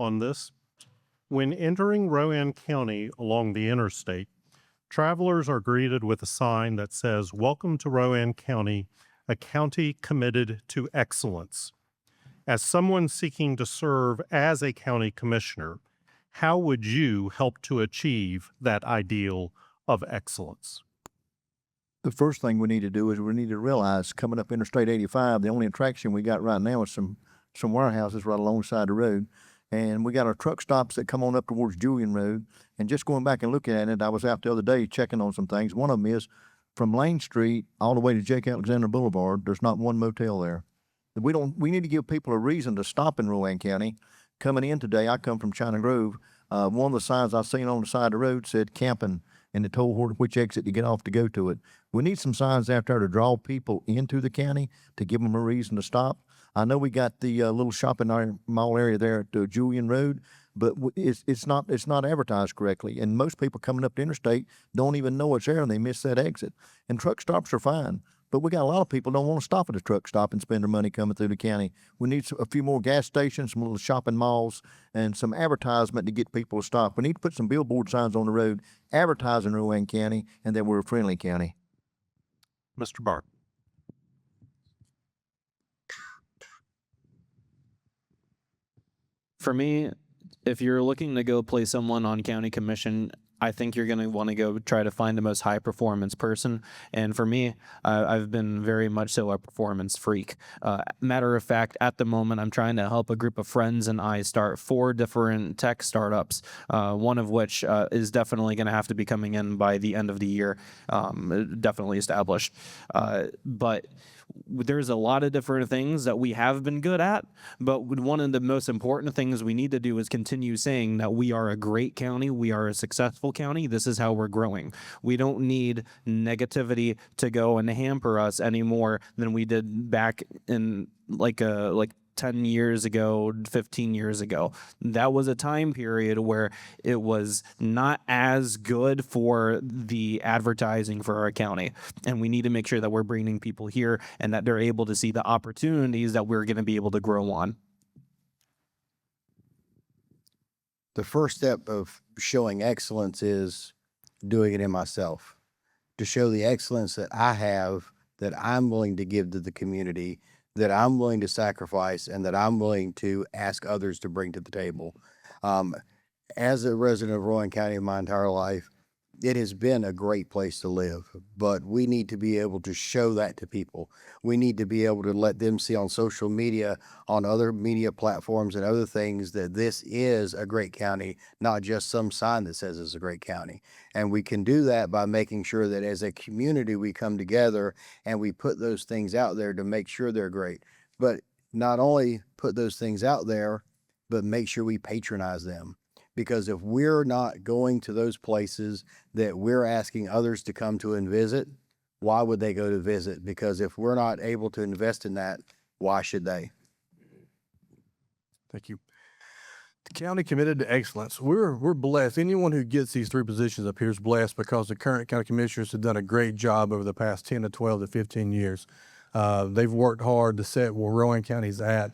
on this. When entering Rowan County along the interstate, travelers are greeted with a sign that says, "Welcome to Rowan County, a county committed to excellence." As someone seeking to serve as a county commissioner, how would you help to achieve that ideal of excellence? The first thing we need to do is we need to realize coming up Interstate 85, the only attraction we got right now is some warehouses right alongside the road. And we got our truck stops that come on up towards Julian Road. And just going back and looking at it, I was out the other day checking on some things. One of them is from Lane Street all the way to Jake Alexander Boulevard, there's not one motel there. We need to give people a reason to stop in Rowan County. Coming in today, I come from China Grove. One of the signs I seen on the side of the road said camping, and it told which exit to get off to go to it. We need some signs out there to draw people into the county, to give them a reason to stop. I know we got the little shopping mall area there at Julian Road, but it's not advertised correctly. And most people coming up the interstate don't even know it's there, and they miss that exit. And truck stops are fine, but we got a lot of people don't want to stop at a truck stop and spend their money coming through the county. We need a few more gas stations, some little shopping malls, and some advertisement to get people to stop. We need to put some billboard signs on the road advertising Rowan County and that we're a friendly county. Mr. Barr. For me, if you're looking to go play someone on county commission, I think you're going to want to go try to find the most high performance person. And for me, I've been very much so a performance freak. Matter of fact, at the moment, I'm trying to help a group of friends and I start 4 different tech startups, one of which is definitely going to have to be coming in by the end of the year, definitely established. But there's a lot of different things that we have been good at, but one of the most important things we need to do is continue saying that we are a great county, we are a successful county, this is how we're growing. We don't need negativity to go and hamper us any more than we did back in like 10 years ago, 15 years ago. That was a time period where it was not as good for the advertising for our county. And we need to make sure that we're bringing people here and that they're able to see the opportunities that we're going to be able to grow on. The first step of showing excellence is doing it in myself. To show the excellence that I have, that I'm willing to give to the community, that I'm willing to sacrifice, and that I'm willing to ask others to bring to the table. As a resident of Rowan County my entire life, it has been a great place to live, but we need to be able to show that to people. We need to be able to let them see on social media, on other media platforms and other things that this is a great county, not just some sign that says it's a great county. And we can do that by making sure that as a community we come together and we put those things out there to make sure they're great. But not only put those things out there, but make sure we patronize them. Because if we're not going to those places that we're asking others to come to and visit, why would they go to visit? Because if we're not able to invest in that, why should they? Thank you. The county committed to excellence. We're blessed. Anyone who gets these three positions up here is blessed because the current county commissioners have done a great job over the past 10 to 12 to 15 years. They've worked hard to set where Rowan County's at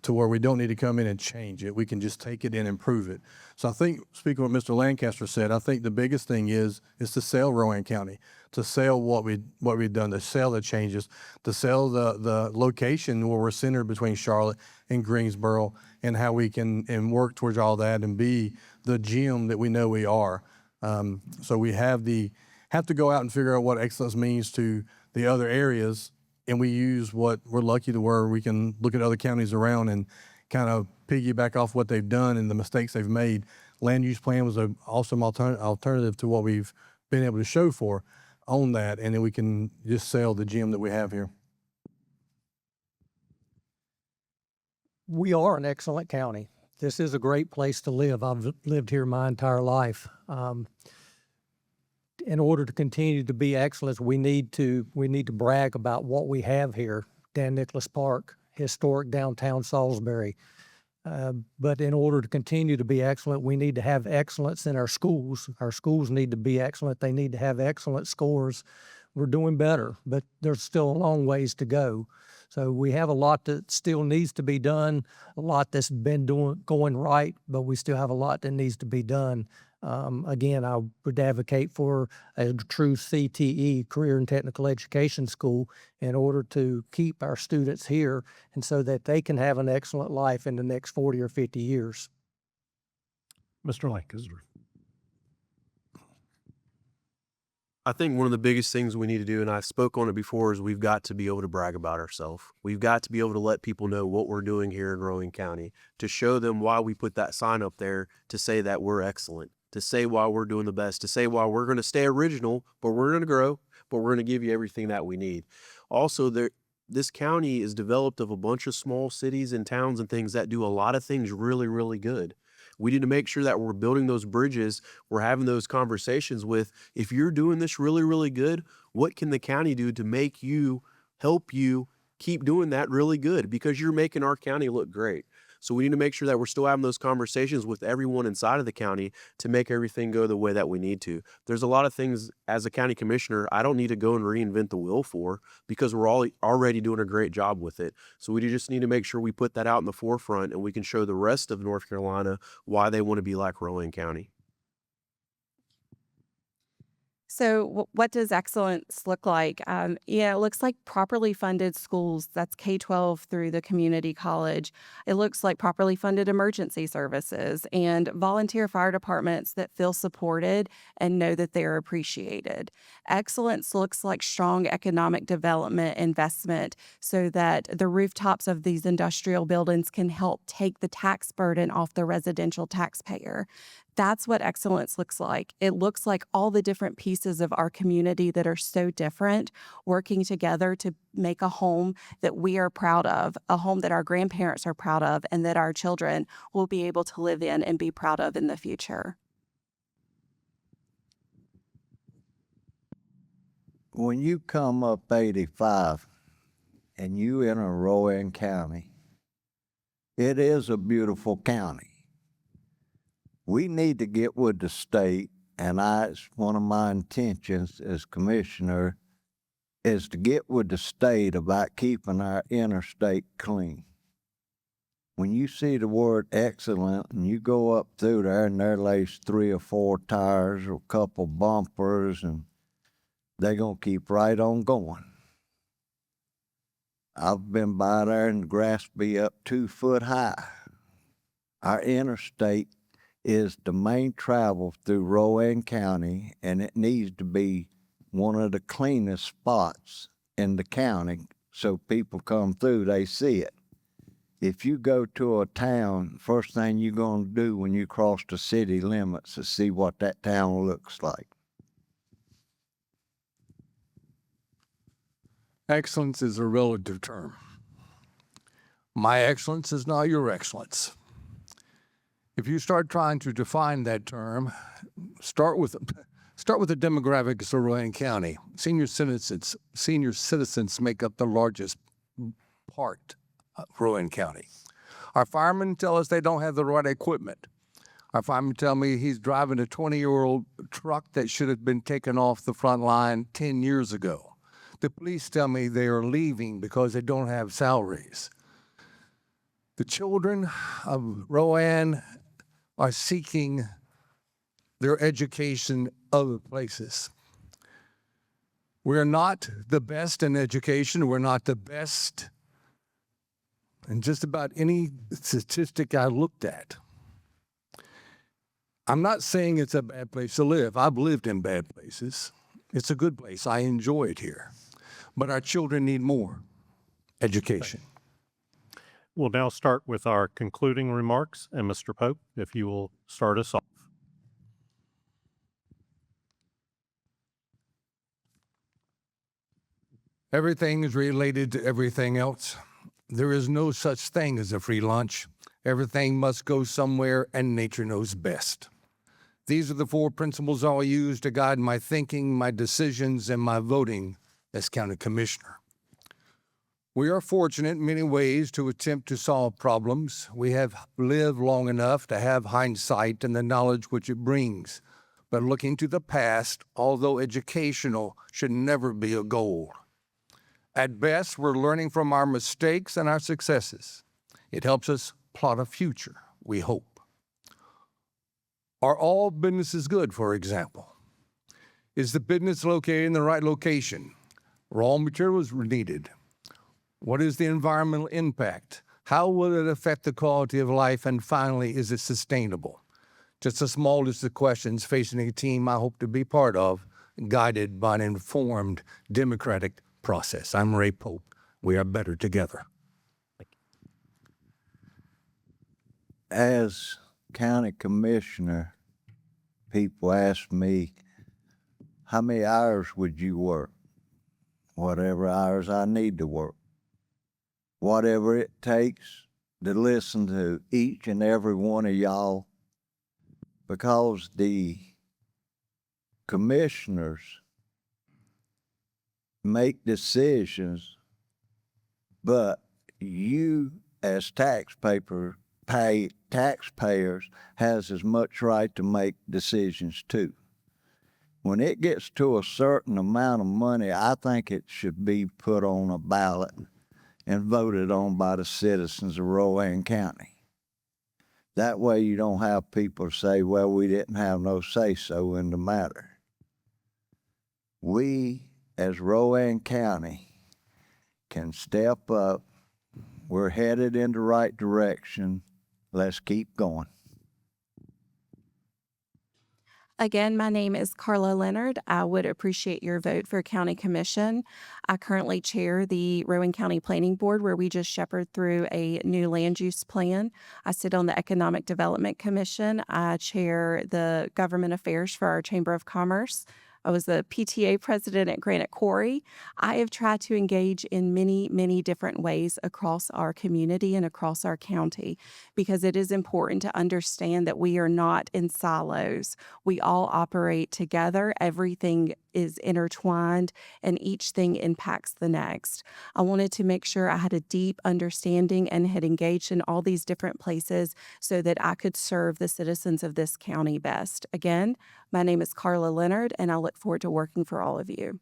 to where we don't need to come in and change it. We can just take it and improve it. So I think, speaking of what Mr. Lancaster said, I think the biggest thing is to sell Rowan County, to sell what we've done, to sell the changes, to sell the location where we're centered between Charlotte and Greensboro, and how we can and work towards all that and be the gym that we know we are. So we have to go out and figure out what excellence means to the other areas, and we use what we're lucky to where we can look at other counties around and kind of piggyback off what they've done and the mistakes they've made. Land use plan was an awesome alternative to what we've been able to show for on that, and then we can just sell the gym that we have here. We are an excellent county. This is a great place to live. I've lived here my entire life. In order to continue to be excellent, we need to brag about what we have here. Dan Nicholas Park, historic downtown Salisbury. But in order to continue to be excellent, we need to have excellence in our schools. Our schools need to be excellent. They need to have excellent scores. We're doing better, but there's still a long ways to go. So we have a lot that still needs to be done, a lot that's been going right, but we still have a lot that needs to be done. Again, I would advocate for a true CTE, Career and Technical Education School, in order to keep our students here and so that they can have an excellent life in the next 40 or 50 years. Mr. Lancaster. I think one of the biggest things we need to do, and I spoke on it before, is we've got to be able to brag about ourselves. We've got to be able to let people know what we're doing here in Rowan County, to show them why we put that sign up there to say that we're excellent, to say why we're doing the best, to say why we're going to stay original, but we're going to grow, but we're going to give you everything that we need. Also, this county is developed of a bunch of small cities and towns and things that do a lot of things really, really good. We need to make sure that we're building those bridges, we're having those conversations with, if you're doing this really, really good, what can the county do to help you keep doing that really good? Because you're making our county look great. So we need to make sure that we're still having those conversations with everyone inside of the county to make everything go the way that we need to. There's a lot of things as a county commissioner I don't need to go and reinvent the wheel for, because we're all already doing a great job with it. So we just need to make sure we put that out in the forefront and we can show the rest of North Carolina why they want to be like Rowan County. So what does excellence look like? It looks like properly funded schools. That's K-12 through the community college. It looks like properly funded emergency services and volunteer fire departments that feel supported and know that they're appreciated. Excellence looks like strong economic development investment so that the rooftops of these industrial buildings can help take the tax burden off the residential taxpayer. That's what excellence looks like. It looks like all the different pieces of our community that are so different working together to make a home that we are proud of, a home that our grandparents are proud of, and that our children will be able to live in and be proud of in the future. When you come up 85 and you enter Rowan County, it is a beautiful county. We need to get with the state, and it's one of my intentions as commissioner is to get with the state about keeping our interstate clean. When you see the word excellent and you go up through there and there lays 3 or 4 tires or a couple bumpers, and they're going to keep right on going. I've been by there and the grass be up 2 foot high. Our interstate is the main travel through Rowan County, and it needs to be one of the cleanest spots in the county so people come through, they see it. If you go to a town, first thing you're going to do when you cross the city limits is see what that town looks like. Excellence is a relative term. My excellence is not your excellence. If you start trying to define that term, start with the demographics of Rowan County. Senior citizens make up the largest part of Rowan County. Our firemen tell us they don't have the right equipment. Our firemen tell me he's driving a 20-year-old truck that should have been taken off the front line 10 years ago. The police tell me they are leaving because they don't have salaries. The children of Rowan are seeking their education other places. We're not the best in education. We're not the best in just about any statistic I looked at. I'm not saying it's a bad place to live. I've lived in bad places. It's a good place. I enjoy it here. But our children need more education. We'll now start with our concluding remarks, and Mr. Pope, if you will start us off. Everything is related to everything else. There is no such thing as a free lunch. Everything must go somewhere, and nature knows best. These are the 4 principles I'll use to guide my thinking, my decisions, and my voting as county commissioner. We are fortunate in many ways to attempt to solve problems. We have lived long enough to have hindsight and the knowledge which it brings. But looking to the past, although educational, should never be a goal. At best, we're learning from our mistakes and our successes. It helps us plot a future, we hope. Are all businesses good, for example? Is the business located in the right location? Raw materials were needed. What is the environmental impact? How will it affect the quality of life? And finally, is it sustainable? Just a small list of questions facing a team I hope to be part of, guided by an informed, democratic process. I'm Ray Pope. We are better together. As county commissioner, people ask me, how many hours would you work? Whatever hours I need to work. Whatever it takes to listen to each and every one of y'all, because the commissioners make decisions, but you as taxpayers has as much right to make decisions too. When it gets to a certain amount of money, I think it should be put on a ballot and voted on by the citizens of Rowan County. That way you don't have people say, well, we didn't have no say-so in the matter. We, as Rowan County, can step up. We're headed in the right direction. Let's keep going. Again, my name is Carla Leonard. I would appreciate your vote for County Commission. I currently chair the Rowan County Planning Board, where we just shepherd through a new land use plan. I sit on the Economic Development Commission. I chair the Government Affairs for our Chamber of Commerce. I was the PTA president at Granite Quarry. I have tried to engage in many, many different ways across our community and across our county, because it is important to understand that we are not in silos. We all operate together. Everything is intertwined, and each thing impacts the next. I wanted to make sure I had a deep understanding and had engaged in all these different places so that I could serve the citizens of this county best. Again, my name is Carla Leonard, and I look forward to working for all of you.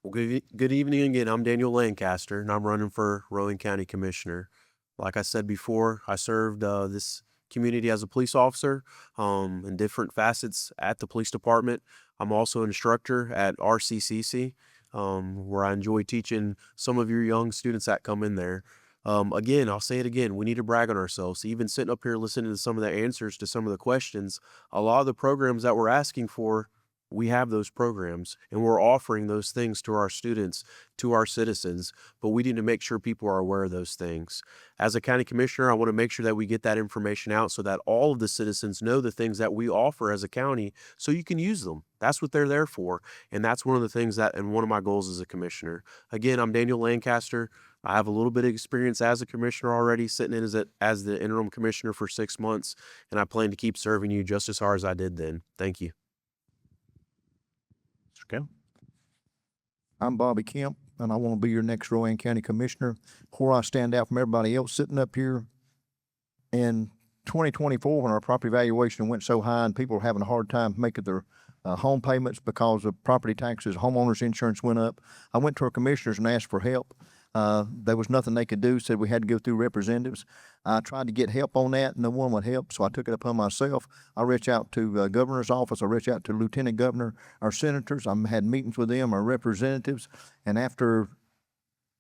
Well, good evening again. I'm Daniel Lancaster, and I'm running for Rowan County Commissioner. Like I said before, I served this community as a police officer in different facets at the police department. I'm also an instructor at RCCC, where I enjoy teaching some of your young students that come in there. Again, I'll say it again, we need to brag on ourselves. Even sitting up here listening to some of the answers to some of the questions, a lot of the programs that we're asking for, we have those programs, and we're offering those things to our students, to our citizens, but we need to make sure people are aware of those things. As a county commissioner, I want to make sure that we get that information out so that all of the citizens know the things that we offer as a county so you can use them. That's what they're there for, and that's one of the things that, and one of my goals as a commissioner. Again, I'm Daniel Lancaster. I have a little bit of experience as a commissioner already, sitting in as the interim commissioner for 6 months, and I plan to keep serving you just as hard as I did then. Thank you. Mr. Kemp? I'm Bobby Kemp, and I want to be your next Rowan County Commissioner. Where I stand out from everybody else sitting up here, in 2024, when our property valuation went so high and people were having a hard time making their home payments because of property taxes, homeowners insurance went up, I went to our commissioners and asked for help. There was nothing they could do, said we had to go through representatives. I tried to get help on that, and no one would help, so I took it upon myself. I reached out to the governor's office, I reached out to lieutenant governor, our senators, I had meetings with them, our representatives, and after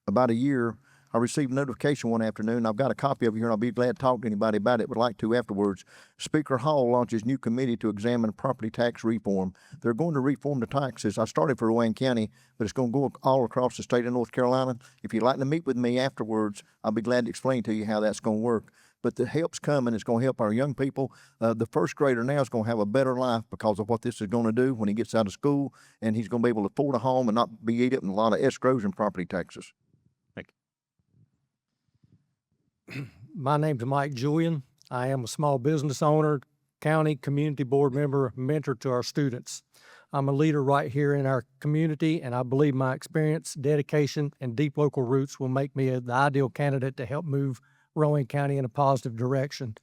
about a year, I received notification one afternoon. I've got a copy of it here, and I'll be glad to talk to anybody about it, would like to afterwards. Speaker Hall launches new committee to examine property tax reform. They're going to reform the taxes. I started for Rowan County, but it's going to go all across the state of North Carolina. If you'd like to meet with me afterwards, I'll be glad to explain to you how that's going to work. But the help's coming. It's going to help our young people. The first grader now is going to have a better life because of what this is going to do when he gets out of school, and he's going to be able to afford a home and not be eaten a lot of escrows and property taxes. My name's Mike Julian. I am a small business owner, county community board member, mentor to our students. I'm a leader right here in our community, and I believe my experience, dedication, and deep local roots will make me the ideal candidate to help move Rowan County in a positive direction.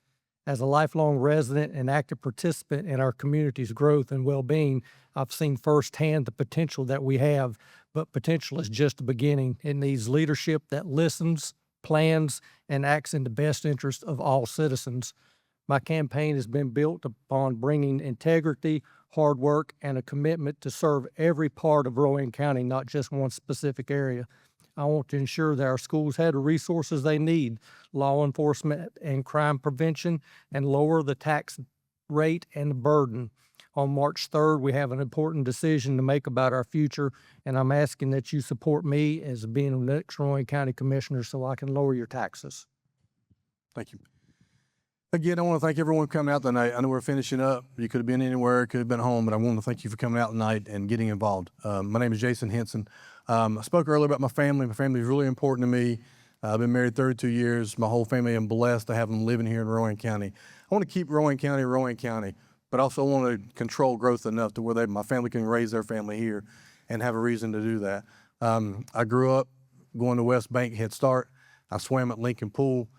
As a lifelong resident and active participant in our community's growth and well-being, I've seen firsthand the potential that we have, but potential is just the beginning. It needs leadership that listens, plans, and acts in the best interest of all citizens. My campaign has been built upon bringing integrity, hard work, and a commitment to serve every part of Rowan County, not just one specific area. I want to ensure that our schools have the resources they need, law enforcement and crime prevention, and lower the tax rate and the burden. On March 3rd, we have an important decision to make about our future, and I'm asking that you support me as being the next Rowan County Commissioner so I can lower your taxes. Thank you. Again, I want to thank everyone for coming out tonight. I know we're finishing up. You could have been anywhere, could have been home, but I want to thank you for coming out tonight and getting involved. My name is Jason Henson. I spoke earlier about my family. My family is really important to me. I've been married 32 years. My whole family, I'm blessed to have them living here in Rowan County. I want to keep Rowan County, but also want to control growth enough to where my family can raise their family here and have a reason to do that. I grew up going to West Bank Head Start. I swam at Lincoln Pool.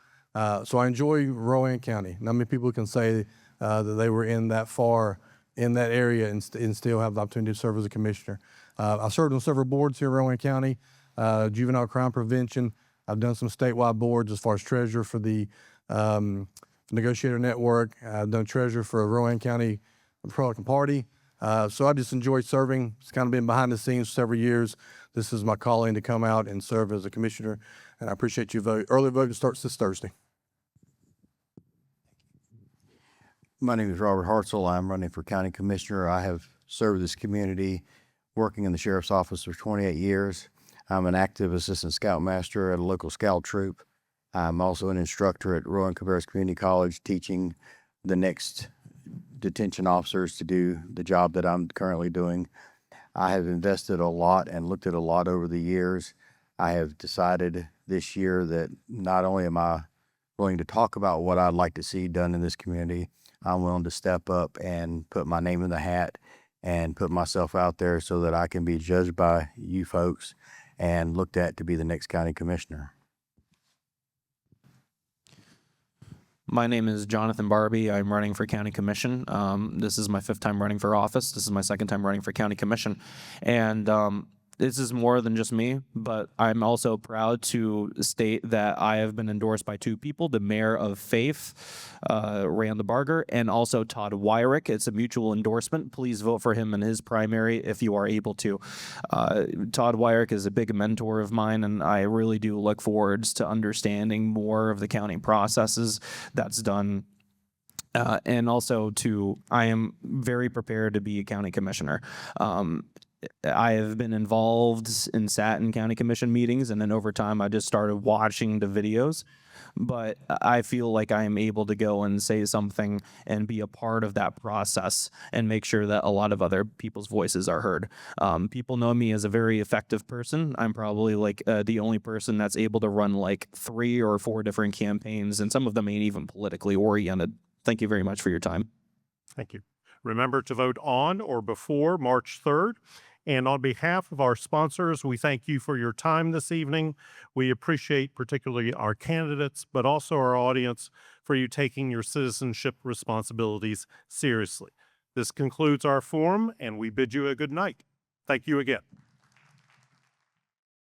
So I enjoy Rowan County. Not many people can say that they were in that far in that area and still have the opportunity to serve as a commissioner. I've served on several boards here in Rowan County, juvenile crime prevention. I've done some statewide boards as far as treasurer for the Negotiator Network. I've done treasurer for Rowan County Republican Party. So I just enjoy serving. It's kind of been behind the scenes for several years. This is my calling to come out and serve as a commissioner, and I appreciate your vote. Early voting starts this Thursday. My name is Robert Hartzell. I'm running for county commissioner. I have served this community working in the sheriff's office for 28 years. I'm an active assistant scoutmaster at a local scout troop. I'm also an instructor at Rowan Community College, teaching the next detention officers to do the job that I'm currently doing. I have invested a lot and looked at a lot over the years. I have decided this year that not only am I willing to talk about what I'd like to see done in this community, I'm willing to step up and put my name in the hat and put myself out there so that I can be judged by you folks and looked at to be the next county commissioner. My name is Jonathan Barbie. I'm running for county commission. This is my 5th time running for office. This is my 2nd time running for county commission. And this is more than just me, but I'm also proud to state that I have been endorsed by 2 people, the mayor of Faith, Randa Barger, and also Todd Wyrick. It's a mutual endorsement. Please vote for him in his primary if you are able to. Todd Wyrick is a big mentor of mine, and I really do look forward to understanding more of the county processes that's done. And also I am very prepared to be a county commissioner. I have been involved and sat in county commission meetings, and then over time I just started watching the videos. But I feel like I am able to go and say something and be a part of that process and make sure that a lot of other people's voices are heard. People know me as a very effective person. I'm probably like the only person that's able to run like 3 or 4 different campaigns, and some of them ain't even politically oriented. Thank you very much for your time. Thank you. Remember to vote on or before March 3rd. And on behalf of our sponsors, we thank you for your time this evening. We appreciate particularly our candidates, but also our audience for you taking your citizenship responsibilities seriously. This concludes our forum, and we bid you a good night. Thank you again.